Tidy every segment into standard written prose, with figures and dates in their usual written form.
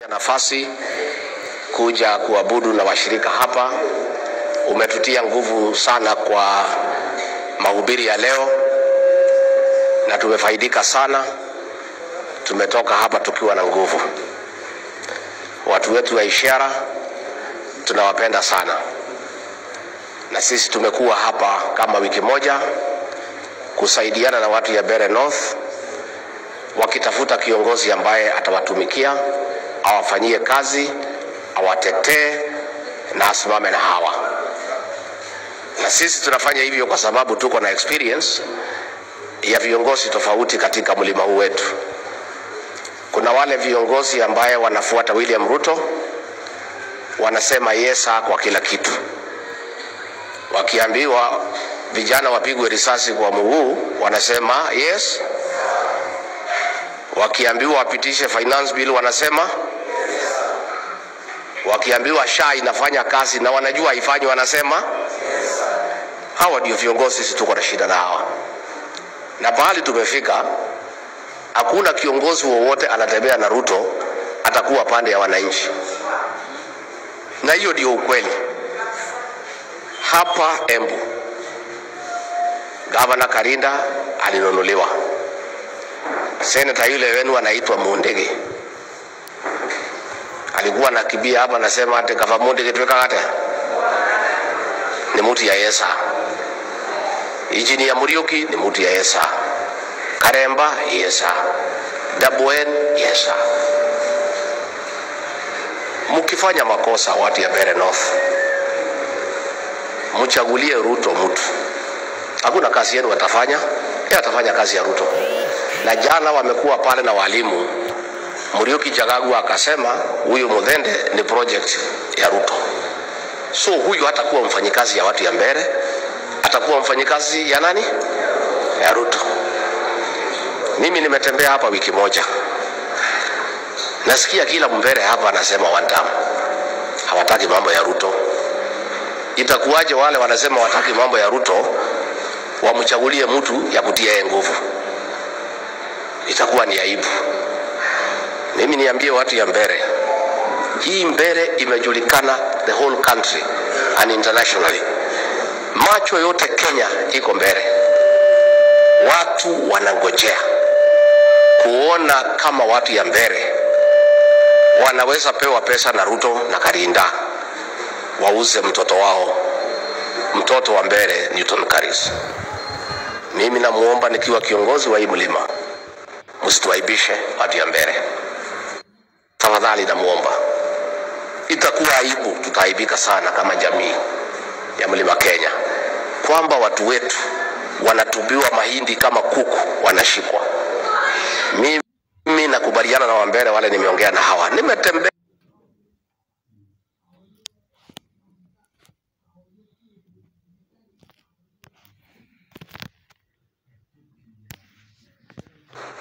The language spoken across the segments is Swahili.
nafasi kuja kuabudu na washirika hapa. Umetutia nguvu sana kwa mahubiri ya leo na tumefaidika sana. Tumetoka hapa tukiwa na nguvu. Watu wetu wa Ishara tunawapenda sana, na sisi tumekuwa hapa kama wiki moja kusaidiana na watu ya Mbeere North, wakitafuta kiongozi ambaye atawatumikia, awafanyie kazi, awatetee na asimame na hawa. Na sisi tunafanya hivyo kwa sababu tuko na experience ya viongozi tofauti katika mlima huu wetu. Kuna wale viongozi ambaye wanafuata William Ruto, wanasema yesa kwa kila kitu. Wakiambiwa vijana wapigwe risasi kwa mguu, wanasema yes. Wakiambiwa wapitishe finance bill, wanasema yes. Wakiambiwa SHA inafanya kazi na wanajua haifanyi, wanasema yes. Hawa ndio viongozi sisi tuko na shida na hawa. Na pahali tumefika, hakuna kiongozi wowote anatembea na Ruto atakuwa pande ya wananchi. Na hiyo ndio ukweli. Hapa Embu, Gavana Karinda alinunuliwa. Senator yule wenu anaitwa Mundege alikuwa nakibia hapa, nasema ate kafa Mundege tuweka kate ni mtu ya yesa. Injinia Muriuki ni mtu ya yesa. Karemba yesa. Dabwen yesa. Mukifanya makosa watu ya Mbeere North, mchagulie Ruto mtu. Hakuna kazi yenu watafanya, yeye atafanya kazi ya Ruto. Na jana wamekuwa pale na walimu, Muriuki Jagagu akasema huyu Muthende ni project ya Ruto. So huyu hatakuwa mfanyikazi ya watu ya Mbeere, atakuwa mfanyikazi ya nani? Ya Ruto. Mimi nimetembea hapa wiki moja. Nasikia kila Mbeere hapa anasema one term. Hawataki mambo ya Ruto. Itakuwaje wale wanasema wataki mambo ya Ruto wamchagulie mtu ya kutia yeye nguvu? Itakuwa ni aibu. Mimi niambie watu ya Mbeere, hii Mbeere imejulikana the whole country and internationally. Macho yote Kenya iko Mbeere. Watu wanangojea kuona kama watu ya Mbeere wanaweza pewa pesa na Ruto na Karinda wauze mtoto wao, mtoto wa Mbeere Newton Karis. Mimi namuomba nikiwa kiongozi wa hii mlima, msituaibishe watu ya Mbeere. Tafadhali namuomba. Itakuwa aibu, tutaaibika sana kama jamii ya mlima Kenya kwamba watu wetu wanatubiwa mahindi kama kuku wanashikwa. Mimi nakubaliana na Wambeere wale nimeongea na hawa. Nimetembea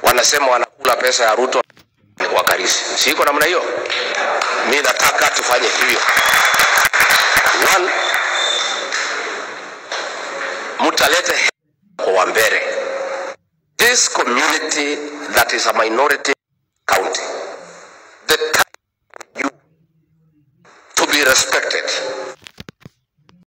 wanasema wanakula pesa ya Ruto kwa Karisi. Siko namna hiyo. Mimi nataka tufanye hivyo. One, mutalete kwa Wambeere. This community that is a minority county, the time you to be respected.